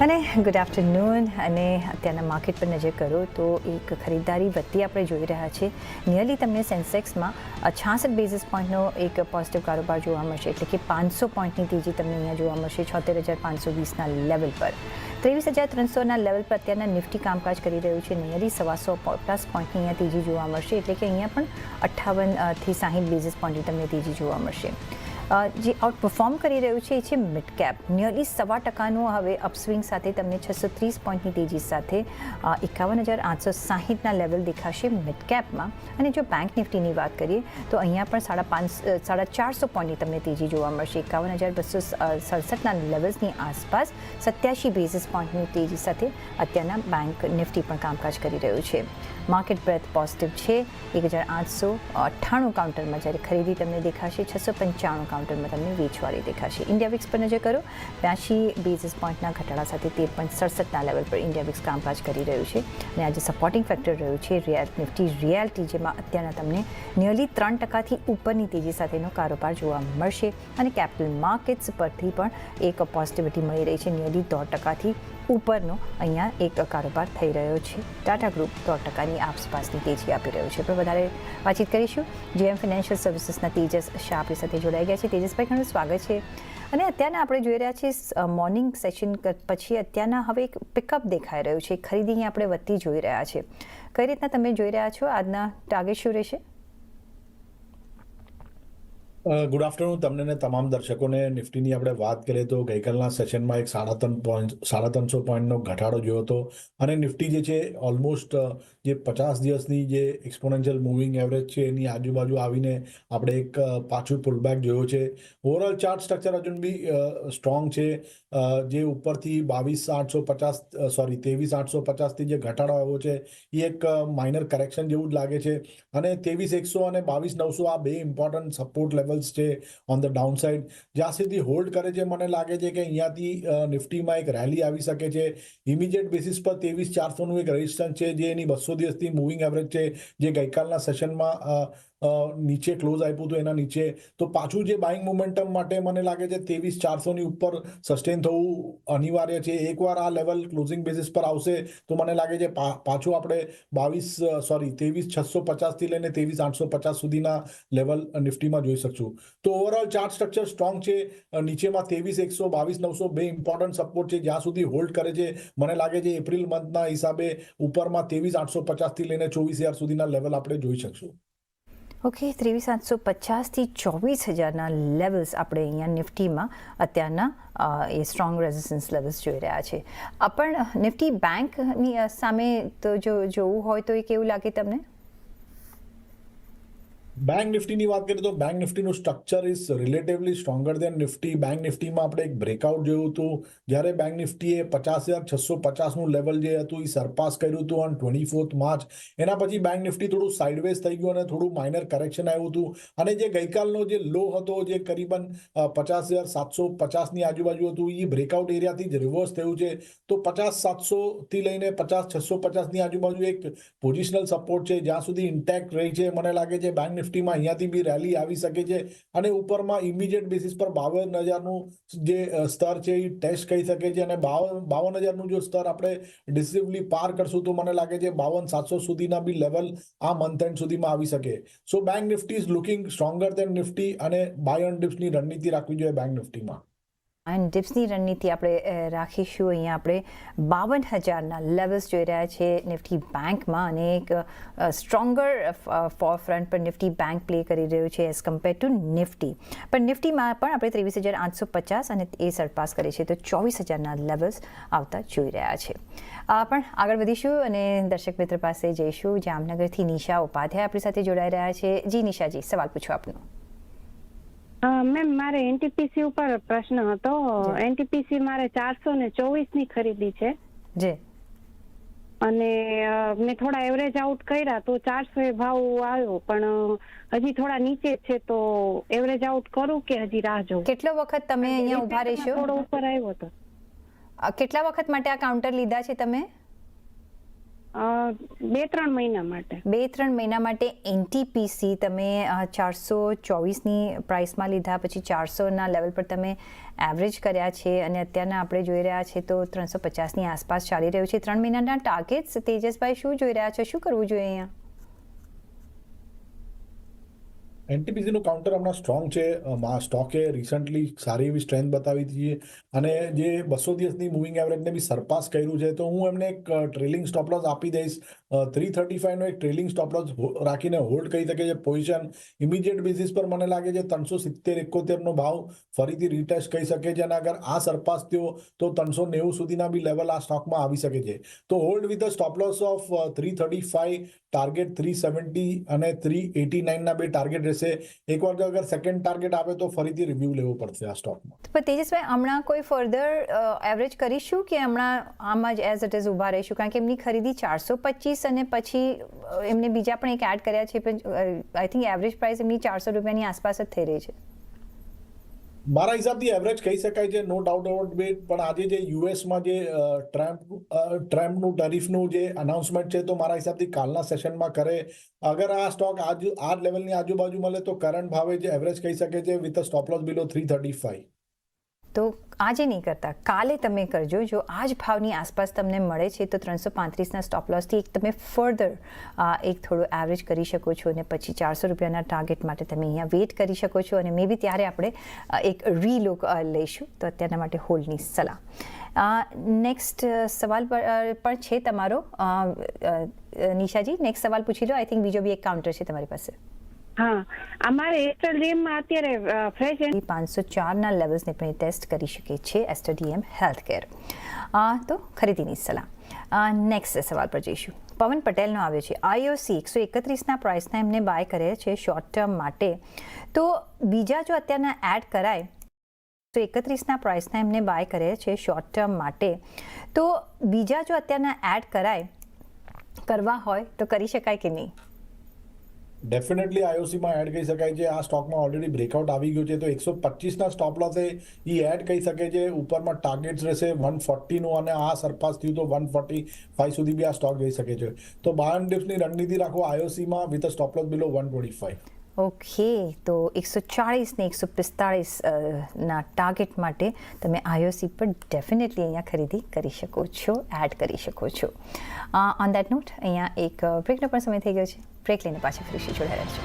અને good afternoon અને અત્યારના માર્કેટ પર નજર કરો તો એક ખરીદદારી વધતી આપણે જોઈ રહ્યા છીએ. નિયરલી તમને સેન્સેક્સમાં 66 બેઝિસ પોઈન્ટનો એક પોઝિટિવ કારોબાર જોવા મળશે, એટલે કે 500 પોઈન્ટની તેજી તમને અહીંયા જોવા મળશે 76,520ના લેવલ પર. 23,300ના લેવલ પર અત્યારના નિફ્ટી કામકાજ કરી રહ્યું છે. નિયરલી 150+ પોઈન્ટની અહીંયા તેજી જોવા મળશે, એટલે કે અહીંયા પણ 58 થી 60 બેઝિસ પોઈન્ટની તમને તેજી જોવા મળશે. જે આઉટ પરફોર્મ કરી રહ્યું છે એ છે મિડ કેપ. નિયરલી 1.25%નું હવે અપસ્વિંગ સાથે તમને 630 પોઈન્ટની તેજી સાથે 51,860ના લેવલ દેખાશે મિડ કેપમાં. અને જો બેંક નિફ્ટીની વાત કરીએ તો અહીંયા પણ 450 પોઈન્ટની તમને તેજી જોવા મળશે. 51,267ના લેવલ્સની આસપાસ 87 બેઝિસ પોઈન્ટની તેજી સાથે અત્યારના બેંક નિફ્ટી પણ કામકાજ કરી રહ્યું છે. માર્કેટ બ્રેથ પોઝિટિવ છે. 1,898 કાઉન્ટરમાં જ્યારે ખરીદી તમને દેખાશે, 695 કાઉન્ટરમાં તમને વેચવાળી દેખાશે. ઇન્ડિયા વિક્સ પર નજર કરો, 82 બેઝિસ પોઈન્ટના ઘટાડા સાથે 13.67ના લેવલ પર ઇન્ડિયા વિક્સ કામકાજ કરી રહ્યું છે. અને આજે સપોર્ટિંગ ફેક્ટર રહ્યું છે નિફ્ટી રિયાલિટી, જેમાં અત્યારના તમને નિયરલી 3%થી ઉપરની તેજી સાથેનો કારોબાર જોવા મળશે. અને કેપિટલ માર્કેટ્સ પરથી પણ એક પોઝિટિવિટી મળી રહી છે. નિયરલી 1.5%થી ઉપરનો અહીંયા એક કારોબાર થઈ રહ્યો છે. ટાટા ગ્રુપ 1%ની આસપાસની તેજી આપી રહ્યું છે. પણ વધારે વાતચીત કરીશું. જેએમ ફાઇનાન્શિયલ સર્વિસીસના તેજસ શાહ આપણી સાથે જોડાઈ ગયા છે. તેજસભાઈ, ઘણું સ્વાગત છે. અને અત્યારના આપણે જોઈ રહ્યા છીએ મોર્નિંગ સેશન પછી અત્યારના હવે એક પિકઅપ દેખાઈ રહ્યું છે. ખરીદી અહીંયા આપણે વધતી જોઈ રહ્યા છે. કઈ રીતના તમે જોઈ રહ્યા છો? આજના ટાર્ગેટ શું રહેશે? ગુડ આફ્ટરનૂન તમને ને તમામ દર્શકોને. નિફ્ટીની આપણે વાત કરીએ તો ગઈકાલના સેશનમાં એક 350 પોઈન્ટનો ઘટાડો જોયો હતો. અને નિફ્ટી જે છે ઓલમોસ્ટ જે 50 દિવસની જે એક્સપોનેન્શિયલ મૂવિંગ એવરેજ છે એની આજુબાજુ આવીને આપણે એક પાછું પુલબેક જોયો છે. ઓવરઓલ ચાર્ટ સ્ટ્રક્ચર હજુ બી સ્ટ્રોંગ છે. જે ઉપરથી 23,850થી જે ઘટાડો આવ્યો છે એ એક માઇનર કરેક્શન જેવું જ લાગે છે. અને 23,100 અને 22,900 આ બે ઇમ્પોર્ટન્ટ સપોર્ટ લેવલ છે ઓન ધ ડાઉન સાઇડ. જ્યાં સુધી હોલ્ડ કરે છે મને લાગે છે કે અહીંયાથી નિફ્ટીમાં એક રેલી આવી શકે છે. ઇમિડિયેટ બેસિસ પર 23,400નું એક રેઝિસ્ટન્સ છે, જે એની 200 દિવસની મૂવિંગ એવરેજ છે, જે ગઈકાલના સેશનમાં નીચે ક્લોઝ આપ્યું હતું એના નીચે. તો પાછું જે બાઇંગ મોમેન્ટમ માટે મને લાગે છે 23,400ની ઉપર સસ્ટેન થવું અનિવાર્ય છે. એકવાર આ લેવલ ક્લોઝિંગ બેસિસ પર આવશે તો મને લાગે છે પાછું આપણે 23,650થી લઈને 23,850 સુધીના લેવલ નિફ્ટીમાં જોઈ શકશું. તો ઓવરઓલ ચાર્ટ સ્ટ્રક્ચર સ્ટ્રોંગ છે. નીચેમાં 23,100, 22,900 બે ઇમ્પોર્ટન્ટ સપોર્ટ છે. જ્યાં સુધી હોલ્ડ કરે છે મને લાગે છે એપ્રિલ મંથના હિસાબે ઉપરમાં 23,850થી લઈને 24,000 સુધીના લેવલ આપણે જોઈ શકશું. ઓકે, 23,850થી 24,000ના લેવલ્સ આપણે અહીંયા નિફ્ટીમાં અત્યારના એ સ્ટ્રોંગ રેઝિસ્ટન્સ લેવલ્સ જોઈ રહ્યા છે. પણ નિફ્ટી બેંકની સામે તો જો જોવું હોય તો એ કેવું લાગે તમને? બેંક નિફ્ટીની વાત કરીએ તો બેંક નિફ્ટીનું structure is relatively stronger than Nifty. Bank નિફ્ટીમાં આપણે એક બ્રેકઆઉટ જોયું હતું, જ્યારે બેંક નિફ્ટીએ 50,650નું લેવલ જે હતું એ સરપાસ કર્યું હતું ઓન 24 માર્ચ. એના પછી બેંક નિફ્ટી થોડું સાઇડવેઝ થઈ ગયું અને થોડું માઇનર કરેક્શન આવ્યું હતું. અને જે ગઈકાલનો જે લો હતો, જે કરીબન 50,750ની આજુબાજુ હતું, એ બ્રેકઆઉટ એરિયાથી જ રિવર્સ થયું છે. તો 50,700થી લઈને 50,650ની આજુબાજુ એક પોઝિશનલ સપોર્ટ છે, જ્યાં સુધી ઇન્ટેક્ટ રહી છે. મને લાગે છે બેંક નિફ્ટીમાં અહીંયાથી બી રેલી આવી શકે છે. અને ઉપરમાં ઇમિડિયેટ બેસિસ પર 52,000નું જે સ્તર છે એ ટેસ્ટ કરી શકે છે. અને 52,000નું જો સ્તર આપણે ડિસિઝિવલી પાર કરશું તો મને લાગે છે 52,700 સુધીના બી લેવલ આ મંથ એન્ડ સુધીમાં આવી શકે. So bank Nifty is looking stronger than Nifty, અને બાય ઓન ડિપ્સની રણનીતિ રાખવી જોઈએ બેંક નિફ્ટીમાં. અને ડિપ્સની રણનીતિ આપણે રાખીશું. અહીંયા આપણે 52,000ના લેવલ્સ જોઈ રહ્યા છે નિફ્ટી બેંકમાં. અને એક સ્ટ્રોંગર ફોર ફ્રન્ટ પર નિફ્ટી બેંક પ્લે કરી રહ્યું છે એઝ કમ્પેર ટુ નિફ્ટી. પણ નિફ્ટીમાં પણ આપણે 23,850 અને એ સરપાસ કરે છે તો 24,000ના લેવલ્સ આવતા જોઈ રહ્યા છે. પણ આગળ વધીશું અને દર્શક મિત્ર પાસે જઈશું. જામનગરથી નિશા ઉપાધ્યાય આપણી સાથે જોડાઈ રહ્યા છે. જી નિશાજી, સવાલ પૂછો આપનો. મેમ, મારે એનટીપીસી ઉપર પ્રશ્ન હતો. એનટીપીસી મારે 424ની ખરીદી છે જી, અને મેં થોડા એવરેજ આઉટ કર્યા તો 400 એ ભાવ આવ્યો, પણ હજી થોડા નીચે છે. તો એવરેજ આઉટ કરું કે હજી રાહ જોઉં? કેટલો વખત તમે અહીંયા ઊભા રહેશો? થોડો ઉપર આવ્યો હતો. કેટલા વખત માટે આ કાઉન્ટર લીધા છે તમે? 2-3 મહિના માટે. 2-3 મહિના માટે એનટીપીસી તમે 424ની પ્રાઇસમાં લીધા, પછી 400ના લેવલ પર તમે એવરેજ કર્યા છે અને અત્યારના આપણે જોઈ રહ્યા છે તો 350ની આસપાસ ચાલી રહ્યું છે. 3 મહિનાના ટાર્ગેટ્સ તેજસભાઈ શું જોઈ રહ્યા છો, શું કરવું જોઈએ અહીંયા? એનટીપીસી નું કાઉન્ટર હમણાં સ્ટ્રોંગ છે. સ્ટોકે રિસન્ટલી સારી એવી સ્ટ્રેન્થ બતાવી હતી અને જે 200 દિવસની મૂવિંગ એવરેજને બી સરપાસ કર્યું છે, તો હું એમને એક ટ્રેલિંગ સ્ટોપ લોસ આપી દઈશ. 335 નો એક ટ્રેલિંગ સ્ટોપ લોસ રાખીને હોલ્ડ કરી શકે છે પોઝિશન. ઇમિડિયેટ બેસિસ પર મને લાગે છે 370-71 નો ભાવ ફરીથી રીટેસ્ટ કરી શકે છે અને અગર આ સરપાસ થયો તો 390 સુધીના બી લેવલ આ સ્ટોકમાં આવી શકે છે. તો hold with stop loss of 335, target 370 અને 389 ના બે ટાર્ગેટ રહેશે. એકવાર જો અગર સેકન્ડ ટાર્ગેટ આવે તો ફરીથી રિવ્યુ લેવો પડશે આ સ્ટોકમાં. પણ તેજસભાઈ હમણાં કોઈ ફર્ધર એવરેજ કરીશું કે હમણાં આમ જ એઝ ઇટ ઇઝ ઊભા રહીશું? કારણ કે એમની ખરીદી 425 અને પછી એમને બીજા પણ એક એડ કર્યા છે, પણ આઈ થિંક એવરેજ પ્રાઇસ એમની 400 રૂપિયાની આસપાસ જ થઈ રહી છે. મારા હિસાબથી એવરેજ કહી શકાય છે, નો ડાઉટ અબાઉટ ઇટ. પણ આજે જે યુએસમાં જે ટ્રમ્પનું ટેરિફનું જે અનાઉન્સમેન્ટ છે, તો મારા હિસાબથી કાલના સેશનમાં કરે. અગર આ સ્ટોક આ લેવલની આજુબાજુ મળે તો કરંટ ભાવે જે એવરેજ કહી શકે છે વિથ સ્ટોપ લોસ બિલો 335. તો આજે નહીં કરતા, કાલે તમે કરજો. જો આ જ ભાવની આસપાસ તમને મળે છે તો 335ના સ્ટોપ લોસથી એક તમે ફર્ધર એક થોડું એવરેજ કરી શકો છો અને પછી 400 રૂપિયાના ટાર્ગેટ માટે તમે અહીંયા વેઇટ કરી શકો છો અને મે બી ત્યારે આપણે એક રીલુક લઈશું. તો અત્યારના માટે હોલ્ડની સલાહ. નેક્સ્ટ સવાલ પણ છે તમારો નિશાજી, નેક્સ્ટ સવાલ પૂછી લો. આઈ થિંક બીજો બી એક કાઉન્ટર છે તમારી પાસે. હા, અમારે એસ્ટરડીએમમાં અત્યારે ફ્રેશ 504ના લેવલ્સને પણ ટેસ્ટ કરી શકે છે એસ્ટરડીએમ હેલ્થકેર. તો ખરીદીની સલાહ. નેક્સ્ટ સવાલ પર જઈશું. પવન પટેલનો આવ્યો છે. આઈઓસી 131ના પ્રાઇસના એમને બાય કરે છે શોર્ટ ટર્મ માટે. તો બીજા જો અત્યારના એડ કરાય 131ના પ્રાઇસના એમને બાય કરે છે શોર્ટ ટર્મ માટે, તો બીજા જો અત્યારના એડ કરવા હોય તો કરી શકાય કે નહીં? ડેફિનેટલી આઈઓસીમાં એડ કરી શકાય છે. આ સ્ટોકમાં ઓલરેડી બ્રેકઆઉટ આવી ગયું છે, તો 125ના સ્ટોપ લોસ એ એડ કરી શકે છે. ઉપરમાં ટાર્ગેટ્સ રહેશે 140નું અને આ સરપાસ થયું તો 145 સુધી બી આ સ્ટોક જઈ શકે છે. તો બાય એન્ડ ડિપ્સની રણનીતિ રાખો આઈઓસીમાં with stop loss below 125. Okay, તો 140 ને 145ના ટાર્ગેટ માટે તમે આઈઓસી પર ડેફિનેટલી અહીંયા ખરીદી કરી શકો છો, એડ કરી શકો છો. ઓન દેટ નોટ અહીંયા એક બ્રેકનો પણ સમય થઈ ગયો છે. બ્રેક લઈને પાછા ફરીથી જોડાયા રહેજો.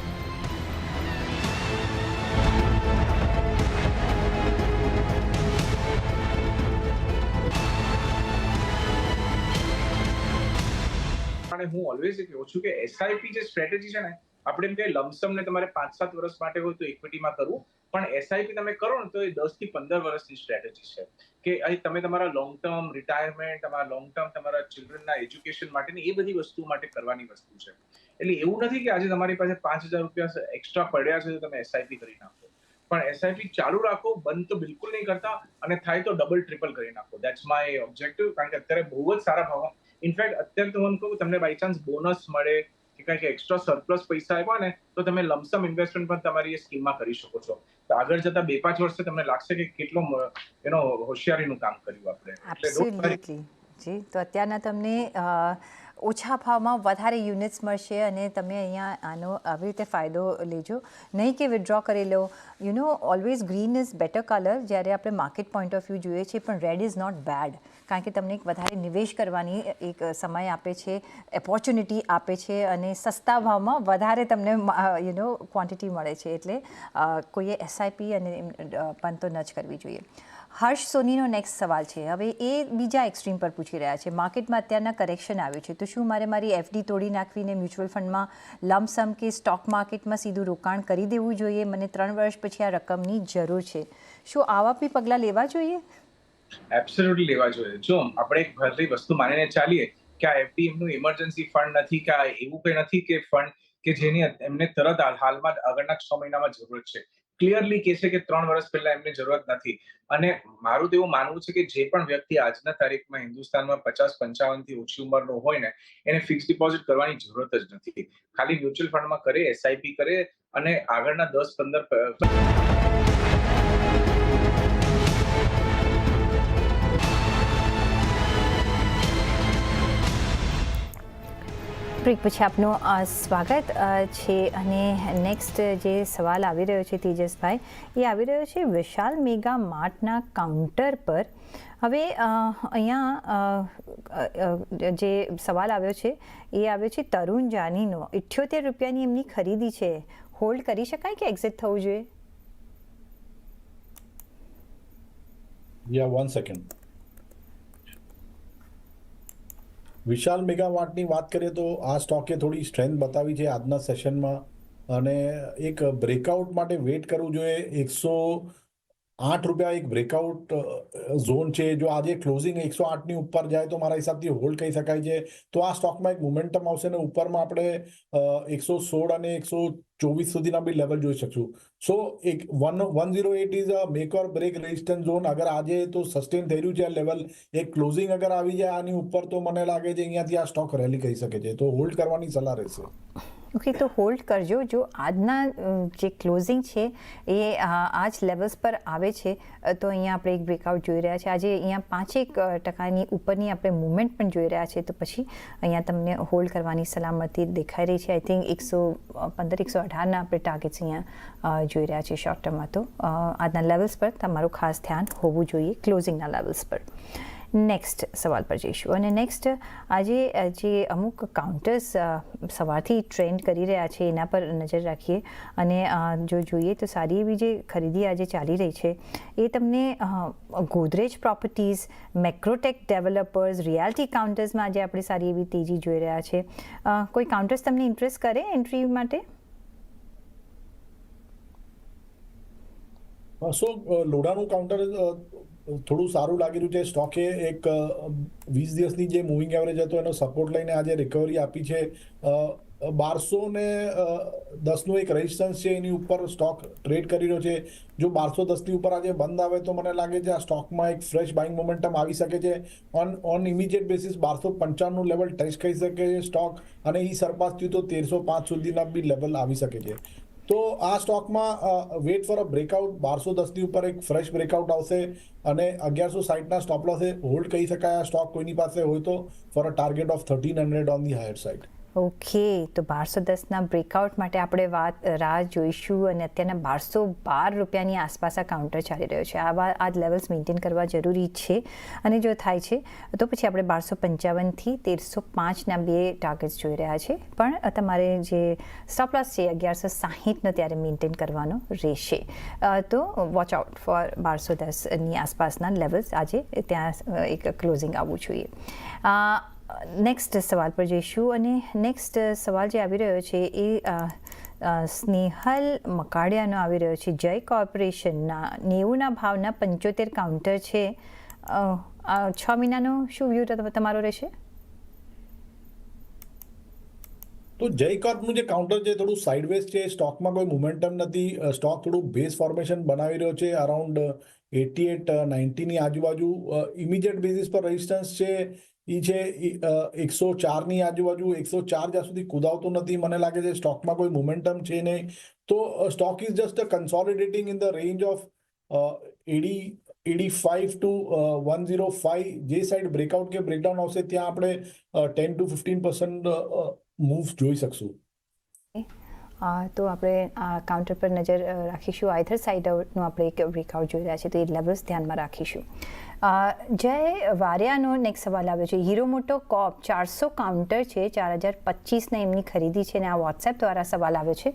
અને હું ઓલવેઝ કહું છું કે એસઆઈપી જે સ્ટ્રેટેજી છે ને, આપણે એમ કે લમસમ ને તમારે 5-7 વર્ષ માટે હોય તો ઇક્વિટીમાં કરવું, પણ એસઆઈપી તમે કરો ને તો એ 10 થી 15 વર્ષની સ્ટ્રેટેજી છે કે અહીં તમે તમારા લોંગ ટર્મ રિટાયરમેન્ટ, તમારા લોંગ ટર્મ તમારા ચિલ્ડ્રનના એજ્યુકેશન માટેની એ બધી વસ્તુ માટે કરવાની વસ્તુ છે. એટલે એવું નથી કે આજે તમારી પાસે 5,000 રૂપિયા એક્સ્ટ્રા પડ્યા છે તો તમે એસઆઈપી કરી નાખો, પણ એસઆઈપી ચાલુ રાખો, બંધ તો બિલકુલ નહીં કરતા, અને થાય તો ડબલ ટ્રિપલ કરી નાખો. That's my objective. કારણ કે અત્યારે બહુ જ સારા ભાવ, ઇનફેક્ટ અત્યારે તો હું કહું તમને બાય ચાન્સ બોનસ મળે કે કંઈક એક્સ્ટ્રા સરપ્લસ પૈસા આવ્યા ને તો તમે લમસમ ઇન્વેસ્ટમેન્ટ પણ તમારી એ સ્કીમમાં કરી શકો છો. તો આગળ જતા 2-5 વર્ષે તમને લાગશે કે કેટલો હોશિયારીનું કામ કર્યું આપણે. એબ્સોલ્યુટલી જી. તો અત્યારના તમને ઓછા ભાવમાં વધારે યુનિટ્સ મળશે અને તમે અહીંયા આનો આવી રીતે ફાયદો લેજો. નહીં કે વિથડ્રો કરી લો. Always green is better colour જ્યારે આપણે માર્કેટ પોઈન્ટ ઓફ વ્યૂ જોઈએ છીએ, પણ રેડ ઇઝ નોટ બેડ. કારણ કે તમને એક વધારે નિવેશ કરવાની એક સમય આપે છે, ઓપોર્ચ્યુનિટી આપે છે અને સસ્તા ભાવમાં વધારે તમને ક્વોન્ટિટી મળે છે. એટલે કોઈએ એસઆઈપી અને પણ તો ન જ કરવી જોઈએ. હર્ષ સોનીનો નેક્સ્ટ સવાલ છે. હવે એ બીજા એક્સ્ટ્રીમ પર પૂછી રહ્યા છે. માર્કેટમાં અત્યારના કરેક્શન આવ્યું છે, તો શું મારે મારી એફડી તોડી નાખવીને મ્યુચ્યુઅલ ફંડમાં લમસમ કે સ્ટોક માર્કેટમાં સીધું રોકાણ કરી દેવું જોઈએ? મને 3 વર્ષ પછી આ રકમની જરૂર છે. શું આવા બી પગલાં લેવા જોઈએ? એબ્સોલ્યુટલી લેવા જોઈએ. જો આપણે એક ભલી વસ્તુ માનીને ચાલીએ કે આ એફડી એમનું ઇમરજન્સી ફંડ નથી, કે આ એવું કંઈ નથી કે ફંડ કે જેની એમને તરત હાલમાં આગળના 6 મહિનામાં જરૂરત છે. ક્લિયરલી કહે છે કે 3 વર્ષ પહેલા એમને જરૂરત નથી. અને મારું તો એવું માનવું છે કે જે પણ વ્યક્તિ આજના તારીખમાં હિન્દુસ્તાનમાં 50-55 થી ઓછી ઉંમરનો હોય ને, એને ફિક્સ ડિપોઝિટ કરવાની જરૂરત જ નથી. ખાલી મ્યુચ્યુઅલ ફંડમાં કરે, એસઆઈપી કરે અને આગળના 10-15 બ્રેક પછી આપનું સ્વાગત છે અને નેક્સ્ટ જે સવાલ આવી રહ્યો છે તેજસભાઈ, એ આવી રહ્યો છે વિશાલ મેગા માર્ટના કાઉન્ટર પર. હવે અહીંયા જે સવાલ આવ્યો છે એ આવ્યો છે તરુણ જાનીનો. 78 રૂપિયાની એમની ખરીદી છે. હોલ્ડ કરી શકાય કે એક્ઝિટ થવું જોઈએ? યા 1 સેકન્ડ. વિશાલ મેગાવાટની વાત કરીએ તો આ સ્ટોકે થોડી સ્ટ્રેન્થ બતાવી છે આજના સેશનમાં અને એક બ્રેકઆઉટ માટે વેઇટ કરવું જોઈએ. 108 રૂપિયા એક બ્રેકઆઉટ ઝોન છે. જો આજે ક્લોઝિંગ 108ની ઉપર જાય તો મારા હિસાબથી હોલ્ડ કહી શકાય છે. તો આ સ્ટોકમાં એક મોમેન્ટમ આવશે ને ઉપરમાં આપણે 116 અને 124 સુધીના બી લેવલ જોઈ શકશું. સો એક 108 is a make or break resistance zone. અગર આજે તો સસ્ટેન થઈ રહ્યું છે આ લેવલ, એક ક્લોઝિંગ અગર આવી જાય આની ઉપર તો મને લાગે છે અહીંયાથી આ સ્ટોક રેલી કરી શકે છે. તો હોલ્ડ કરવાની સલાહ રહેશે. ઓકે, તો હોલ્ડ કરજો. જો આજના જે ક્લોઝિંગ છે એ આ જ લેવલ્સ પર આવે છે તો અહીંયા આપણે એક બ્રેકઆઉટ જોઈ રહ્યા છે. આજે અહીંયા 5% ઉપરની આપણે મુવમેન્ટ પણ જોઈ રહ્યા છે. તો પછી અહીંયા તમને હોલ્ડ કરવાની સલામતી દેખાઈ રહી છે. આઈ થિંક 115-118ના આપણે ટાર્ગેટ્સ અહીંયા જોઈ રહ્યા છે શોર્ટ ટર્મમાં. તો આજના લેવલ્સ પર તમારું ખાસ ધ્યાન હોવું જોઈએ, ક્લોઝિંગના લેવલ્સ પર. નેક્સ્ટ સવાલ પર જઈશું અને નેક્સ્ટ આજે જે અમુક કાઉન્ટર્સ સવારથી ટ્રેન્ડ કરી રહ્યા છે એના પર નજર રાખીએ અને જો જોઈએ તો સારી એવી જે ખરીદી આજે ચાલી રહી છે એ તમને Godrej properties, Macrotech developers, reality કાઉન્ટર્સમાં આજે આપણે સારી એવી તેજી જોઈ રહ્યા છે. કોઈ કાઉન્ટર્સ તમને ઇન્ટરેસ્ટ કરે એન્ટ્રી માટે? સો લોડાનું કાઉન્ટર થોડું સારું લાગી રહ્યું છે. સ્ટોકે એક 20 દિવસની જે મૂવિંગ એવરેજ હતો એનો સપોર્ટ લઈને આજે રિકવરી આપી છે. 1210નું એક રેઝિસ્ટન્સ છે, એની ઉપર સ્ટોક ટ્રેડ કરી રહ્યો છે. જો 1210ની ઉપર આજે બંધ આવે તો મને લાગે છે આ સ્ટોકમાં એક ફ્રેશ બાઇંગ મોમેન્ટમ આવી શકે છે. ઓન ઇમિડિયેટ બેસિસ 1295નું લેવલ ટચ કરી શકે છે સ્ટોક અને એ સરપાસ થયું તો 1305 સુધીના બી લેવલ આવી શકે છે. તો આ સ્ટોકમાં વેટ ફોર અ બ્રેકઆઉટ 1210ની ઉપર એક ફ્રેશ બ્રેકઆઉટ આવશે અને 1160ના સ્ટોપ લોસે હોલ્ડ કરી શકાય આ સ્ટોક કોઈની પાસે હોય તો for a target of 1300 on the higher side. Okay, તો 1210ના બ્રેકઆઉટ માટે આપણે રાહ જોઈશું અને અત્યારના 1212 રૂપિયાની આસપાસ આ કાઉન્ટર ચાલી રહ્યો છે. આ લેવલ્સ મેન્ટેન કરવા જરૂરી છે અને જો થાય છે તો પછી આપણે 1255થી 1305ના બે ટાર્ગેટ્સ જોઈ રહ્યા છે. પણ તમારે જે સ્ટોપ લોસ છે 1160નો ત્યારે મેન્ટેન કરવાનો રહેશે. તો વોચ આઉટ ફોર 1210ની આસપાસના લેવલ્સ આજે ત્યાં એક ક્લોઝિંગ આવવું જોઈએ. નેક્સ્ટ સવાલ પર જઈશું અને નેક્સ્ટ સવાલ જે આવી રહ્યો છે એ સ્નેહલ મકાડિયાનો આવી રહ્યો છે. જય કોર્પોરેશનના 90ના ભાવના 75 કાઉન્ટર છે. 6 મહિનાનો શું વ્યૂ તમારો રહેશે? તો જય કોર્પનું જે કાઉન્ટર છે થોડું સાઇડવેઝ છે. સ્ટોકમાં કોઈ મોમેન્ટમ નથી. સ્ટોક થોડું બેઝ ફોર્મેશન બનાવી રહ્યો છે અરાઉન્ડ 88-90ની આજુબાજુ. ઇમિડિયેટ બેઝિસ પર રેઝિસ્ટન્સ છે એ છે 104ની આજુબાજુ. 104 જ્યાં સુધી કુદાવતો નથી મને લાગે છે સ્ટોકમાં કોઈ મોમેન્ટમ છે નહીં. તો stock is just consolidating in the range of 85 to 105. જે સાઈડ બ્રેકઆઉટ કે બ્રેકડાઉન આવશે ત્યાં આપણે 10-15% મૂવ જોઈ શકશું. તો આપણે આ કાઉન્ટર પર નજર રાખીશું. આઈધર સાઇડ આઉટનું આપણે એક બ્રેકઆઉટ જોઈ રહ્યા છીએ તો એ લેવલ્સ ધ્યાનમાં રાખીશું. જય વારિયાનો નેક્સ્ટ સવાલ આવ્યો છે. હીરો મોટો કોપ 400 કાઉન્ટર છે, 4025ના એમની ખરીદી છે અને આ વોટ્સએપ દ્વારા સવાલ આવ્યો છે.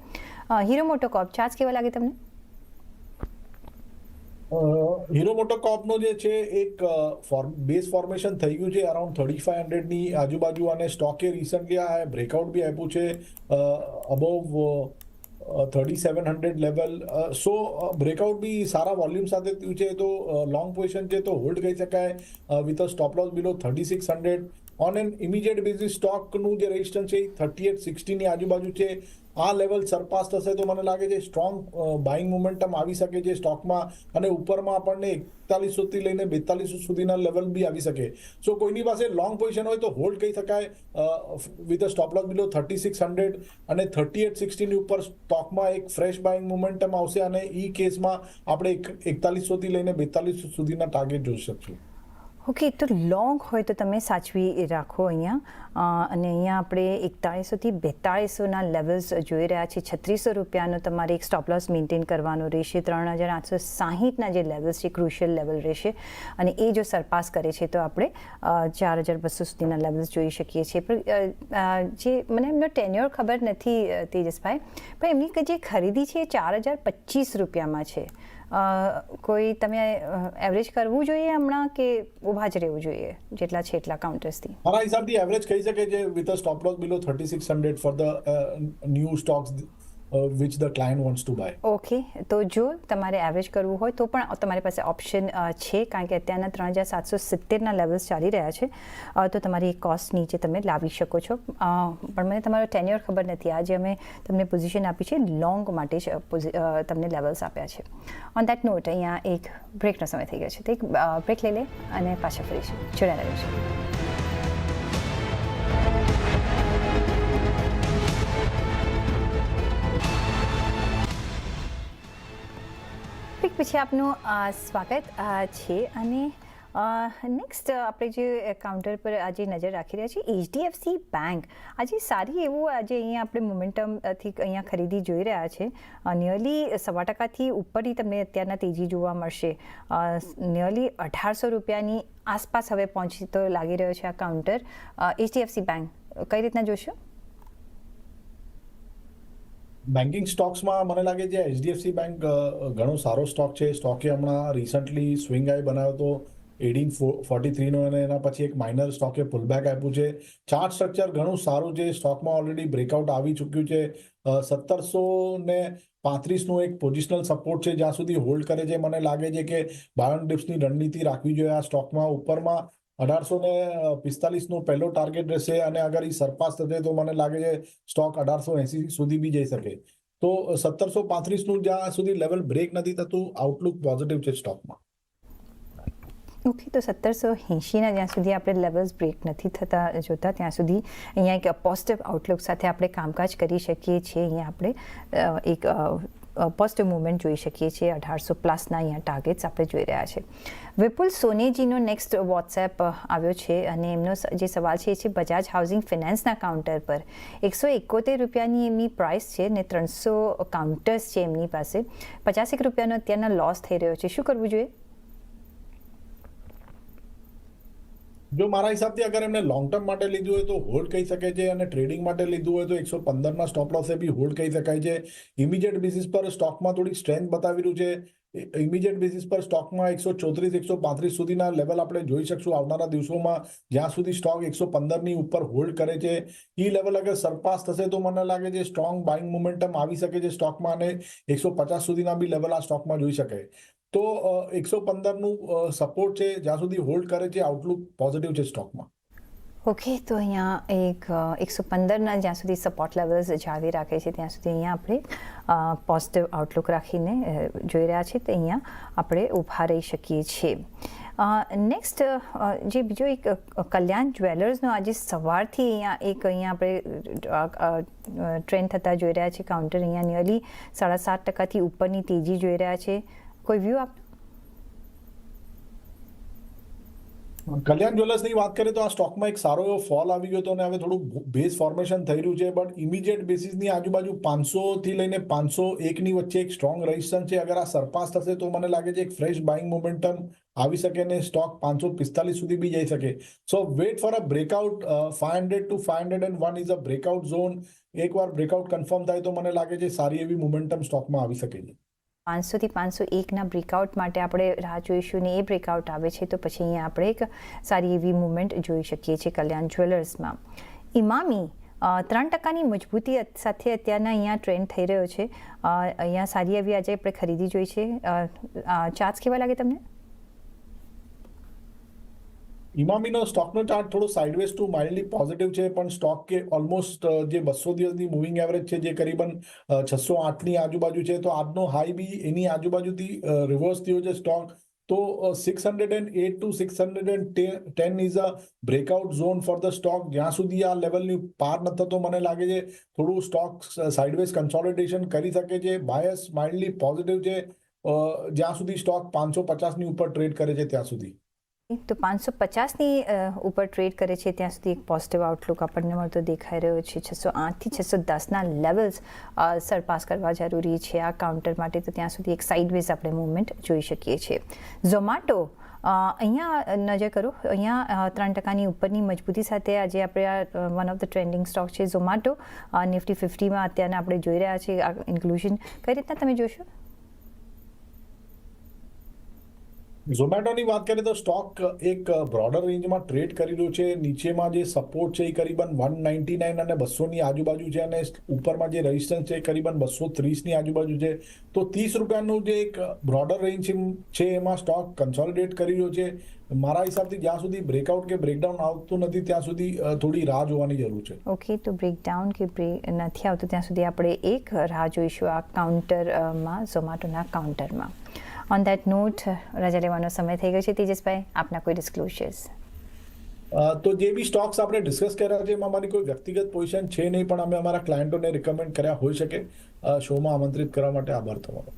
હીરો મોટો કોપ ચાર્જ કેવા લાગે તમને? હીરો મોટો કોપનો જે છે એક બેઝ ફોર્મેશન થઈ ગયું છે અરાઉન્ડ 3500ની આજુબાજુ અને સ્ટોકે રિસન્ટલી આ બ્રેકઆઉટ બી આપ્યું છે અબોવ 3700 લેવલ. સો બ્રેકઆઉટ બી સારા વોલ્યુમ સાથે થયું છે તો લોંગ પોઝિશન છે તો હોલ્ડ કરી શકાય with a stop loss below 3600. On an immediate basis સ્ટોકનું જે રેઝિસ્ટન્સ છે એ 3860ની આજુબાજુ છે. આ લેવલ સરપાસ થશે તો મને લાગે છે સ્ટ્રોંગ બાઇંગ મોમેન્ટમ આવી શકે છે સ્ટોકમાં અને ઉપરમાં આપણને 4100થી લઈને 4200 સુધીના લેવલ બી આવી શકે. સો કોઈની પાસે લોંગ પોઝિશન હોય તો હોલ્ડ કરી શકાય with a stop loss below 3600 અને 3860ની ઉપર સ્ટોકમાં એક ફ્રેશ બાઇંગ મોમેન્ટમ આવશે અને એ કેસમાં આપણે 4100થી લઈને 4200 સુધીના ટાર્ગેટ જોઈ શકશું. ઓકે, તો લોંગ હોય તો તમે સાચવી રાખો અહીંયા, અને અહીંયા આપણે 4100થી 4200ના લેવલ્સ જોઈ રહ્યા છીએ. 3600 રૂપિયાનો તમારે એક સ્ટોપ લોસ મેન્ટેન કરવાનો રહેશે. 3860ના જે લેવલ્સ છે ક્રુશિયલ લેવલ રહેશે, અને એ જો સરપાસ કરે છે તો આપણે 4200 સુધીના લેવલ્સ જોઈ શકીએ છીએ. પણ જે મને એમનો ટેન્યોર ખબર નથી તેજસભાઈ, પણ એમની જે ખરીદી છે એ 4025 રૂપિયામાં છે. કોઈ તમે એવરેજ કરવું જોઈએ હમણાં, કે ઊભા જ રહેવું જોઈએ જેટલા છે એટલા કાઉન્ટર્સથી? મારા હિસાબથી એવરેજ કહી શકે છે with a stop loss below 3600 for the new stocks which the client wants to buy. Okay, તો જો તમારે એવરેજ કરવું હોય તો પણ તમારી પાસે ઓપ્શન છે, કારણ કે અત્યારના 3770ના લેવલ્સ ચાલી રહ્યા છે, તો તમારી કોસ્ટ નીચે તમે લાવી શકો છો. પણ મને તમારો ટેન્યોર ખબર નથી. આજે અમે તમને પોઝિશન આપી છે લોંગ માટે જ તમને લેવલ્સ આપ્યા છે. ઓન દેટ નોટ અહીંયા એક બ્રેકનો સમય થઈ ગયો છે, તો એક બ્રેક લઈ લે અને પાછા ફરીશું. જોડાયેલા રહેજો. પછી આપનું સ્વાગત છે. અને નેક્સ્ટ આપણે જે કાઉન્ટર પર આજે નજર રાખી રહ્યા છીએ, HDFC બેંક આજે સારી એવું આજે અહીંયા આપણે મોમેન્ટમથી અહીંયા ખરીદી જોઈ રહ્યા છે. નિયરલી 1.25% ઉપરની તમને અત્યારના તેજી જોવા મળશે. નિયરલી 1800 રૂપિયાની આસપાસ હવે પહોંચી તો લાગી રહ્યો છે આ કાઉન્ટર. HDFC બેંક કઈ રીતના જોશો? બેન્કિંગ સ્ટોક્સમાં મને લાગે છે HDFC બેંક ઘણો સારો સ્ટોક છે. સ્ટોકે હમણાં રિસન્ટલી સ્વિંગ હાઈ બનાવ્યો હતો 1843 નો, અને એના પછી એક માઇનર સ્ટોકે પુલબેક આપ્યું છે. ચાર્ટ સ્ટ્રક્ચર ઘણું સારું છે. સ્ટોકમાં ઓલરેડી બ્રેકઆઉટ આવી ચૂક્યું છે. 1735નું એક પોઝિશનલ સપોર્ટ છે. જ્યાં સુધી હોલ્ડ કરે છે મને લાગે છે કે બાય ઓન ડિપ્સની રણનીતિ રાખવી જોઈએ આ સ્ટોકમાં. ઉપરમાં 1845નું પહેલો ટાર્ગેટ રહેશે, અને અગર એ સરપાસ થશે તો મને લાગે છે સ્ટોક 1880 સુધી બી જઈ શકે. તો 1735નું જ્યાં સુધી લેવલ બ્રેક નથી થતું, આઉટલુક પોઝિટિવ છે સ્ટોકમાં. ઓકે, તો 1780ના જ્યાં સુધી આપણે લેવલ્સ બ્રેક નથી થતા જોતા ત્યાં સુધી અહીંયા એક પોઝિટિવ આઉટલુક સાથે આપણે કામકાજ કરી શકીએ છીએ. અહીંયા આપણે એક પોઝિટિવ મુવમેન્ટ જોઈ શકીએ છીએ. 1800 પ્લસના અહીંયા ટાર્ગેટ્સ આપણે જોઈ રહ્યા છે. વિપુલ સોનેજીનો નેક્સ્ટ વોટ્સએપ આવ્યો છે, અને એમનો જે સવાલ છે એ છે બજાજ હાઉસિંગ ફિનાન્સના કાઉન્ટર પર 171 રૂપિયાની એમની પ્રાઇસ છે, ને 300 કાઉન્ટર્સ છે એમની પાસે. 50 રૂપિયાનો અત્યારના લોસ થઈ રહ્યો છે. શું કરવું જોઈએ? જો મારા હિસાબથી અગર એમને લોંગ ટર્મ માટે લીધું હોય તો હોલ્ડ કહી શકે છે, અને ટ્રેડિંગ માટે લીધું હોય તો 115ના સ્ટોપ લોસે બી હોલ્ડ કહી શકાય છે. ઇમિડિયેટ બેસિસ પર સ્ટોકમાં થોડી સ્ટ્રેન્થ બતાવી રહ્યું છે. ઇમિડિયેટ બેસિસ પર સ્ટોકમાં 134 135 સુધીના લેવલ આપણે જોઈ શકશું આવનારા દિવસોમાં, જ્યાં સુધી સ્ટોક 115ની ઉપર હોલ્ડ કરે છે. એ લેવલ અગર સરપાસ થશે તો મને લાગે છે સ્ટ્રોંગ બાઇંગ મોમેન્ટમ આવી શકે છે સ્ટોકમાં, અને 150 સુધીના બી લેવલ આ સ્ટોકમાં જોઈ શકે. તો 115નું સપોર્ટ છે, જ્યાં સુધી હોલ્ડ કરે છે આઉટલુક પોઝિટિવ છે સ્ટોકમાં. ઓકે, તો અહીંયા એક 115ના જ્યાં સુધી સપોર્ટ લેવલ્સ જાળવી રાખે છે ત્યાં સુધી અહીંયા આપણે પોઝિટિવ આઉટલુક રાખીને જોઈ રહ્યા છીએ, તો અહીંયા આપણે ઊભા રહી શકીએ છીએ. નેક્સ્ટ જે બીજો એક કલ્યાણ જ્વેલર્સનો આજે સવારથી અહીંયા આપણે ટ્રેન્ડ થતા જોઈ રહ્યા છીએ. કાઉન્ટર અહીંયા નિયરલી 7.5% ઉપરની તેજી જોઈ રહ્યા છે. કોઈ વ્યૂ આપ? કલ્યાણ જ્વેલર્સની વાત કરીએ તો આ સ્ટોકમાં એક સારો એવો ફોલ આવી ગયો હતો, અને હવે થોડું બેઝ ફોર્મેશન થઈ રહ્યું છે. બટ ઇમિડિયેટ બેસિસની આજુબાજુ 500 થી લઈને 501ની વચ્ચે એક સ્ટ્રોંગ રેઝિસ્ટન્સ છે. અગર આ સરપાસ થશે તો મને લાગે છે એક ફ્રેશ બાઇંગ મોમેન્ટમ આવી શકે, ને સ્ટોક 545 સુધી બી જઈ શકે. So wait for a breakout. 500 to 501 is a breakout zone. એકવાર બ્રેકઆઉટ કન્ફર્મ થાય તો મને લાગે છે સારી એવી મોમેન્ટમ સ્ટોકમાં આવી શકે છે. 500 થી 501ના બ્રેકઆઉટ માટે આપણે રાહ જોઈશું, ને એ બ્રેકઆઉટ આવે છે તો પછી અહીંયા આપણે એક સારી એવી મુવમેન્ટ જોઈ શકીએ છીએ કલ્યાણ જ્વેલર્સમાં. ઇમામી 3%ની મજબૂતી સાથે અત્યારના અહીંયા ટ્રેન્ડ થઈ રહ્યો છે. અહીંયા સારી એવી આજે આપણે ખરીદી જોઈ છે. ચાર્ટ્સ કેવા લાગે તમને? ઇમામીનો સ્ટોકનો ચાર્ટ થોડો સાઇડવેઝ ટુ માઇલ્ડલી પોઝિટિવ છે, પણ સ્ટોક કે ઓલમોસ્ટ જે 200 દિવસની મૂવિંગ એવરેજ છે જે કરીબન 608ની આજુબાજુ છે, તો આજનો હાઈ બી એની આજુબાજુથી રિવર્સ થયો છે સ્ટોક. તો 608 to 610 is a breakout zone for the stock. જ્યાં સુધી આ લેવલની પાર ન થતો મને લાગે છે થોડું સ્ટોક સાઇડવેઝ કન્સોલિડેશન કરી શકે છે. બાયસ માઇલ્ડલી પોઝિટિવ છે જ્યાં સુધી સ્ટોક 550ની ઉપર ટ્રેડ કરે છે ત્યાં સુધી. તો 550ની ઉપર ટ્રેડ કરે છે ત્યાં સુધી એક પોઝિટિવ આઉટલુક આપણને મળતો દેખાઈ રહ્યો છે. 608થી 610ના લેવલ્સ સરપાસ કરવા જરૂરી છે આ કાઉન્ટર માટે, તો ત્યાં સુધી એક સાઇડવેઝ આપણે મૂવમેન્ટ જોઈ શકીએ છીએ. ઝોમેટો અહીંયા નજર કરો, અહીંયા 3% ઉપરની મજબૂતી સાથે આજે આપણે one of the trending stock છે ઝોમેટો. નિફ્ટી 50માં અત્યારના આપણે જોઈ રહ્યા છીએ આ ઇન્ક્લુઝન. કઈ રીતના તમે જોશો? ઝોમેટોની વાત કરીએ તો સ્ટોક એક બ્રોડર રેન્જમાં ટ્રેડ કરી રહ્યો છે. નીચેમાં જે સપોર્ટ છે એ કરીબન 199 અને 200ની આજુબાજુ છે, અને ઉપરમાં જે રેઝિસ્ટન્સ છે એ કરીબન 230ની આજુબાજુ છે. તો 30 રૂપિયાનું જે એક બ્રોડર રેન્જ છે એમાં સ્ટોક કન્સોલિડેટ કરી રહ્યો છે. મારા હિસાબથી જ્યાં સુધી બ્રેકઆઉટ કે બ્રેકડાઉન આવતું નથી ત્યાં સુધી થોડી રાહ જોવાની જરૂર છે. ઓકે, તો બ્રેકડાઉન કે નથી આવતું ત્યાં સુધી આપણે એક રાહ જોઈશું આ કાઉન્ટરમાં, ઝોમેટોના કાઉન્ટરમાં. ઓન ધેટ નોટ રજા લેવાનો સમય થઈ ગયો છે. તેજસભાઈ, આપના કોઈ ડિસ્ક્લોઝર્સ? તો જે બી સ્ટોક્સ આપણે ડિસ્કસ કર્યા છે એમાં મારી કોઈ વ્યક્તિગત પોઝિશન છે નહીં, પણ અમે અમારા ક્લાયન્ટોને રિકમેન્ડ કર્યા હોઈ શકે. શોમાં આમંત્રિત કરવા માટે આભાર તમારો.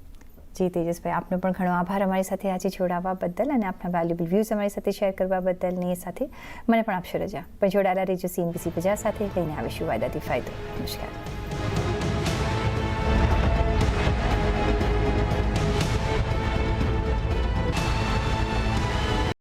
જી તેજસભાઈ, આપનો પણ ઘણો આભાર અમારી સાથે આજે જોડાવા બદલ અને આપના વેલ્યુબલ વ્યૂઝ અમારી સાથે શેર કરવા બદલ. ને સાથે મને પણ આપશો રજા. પણ જોડાયેલા રહેજો CNBC બજાર સાથે. લઈને આવીશું વાયદાથી ફાયદો. નમસ્કાર.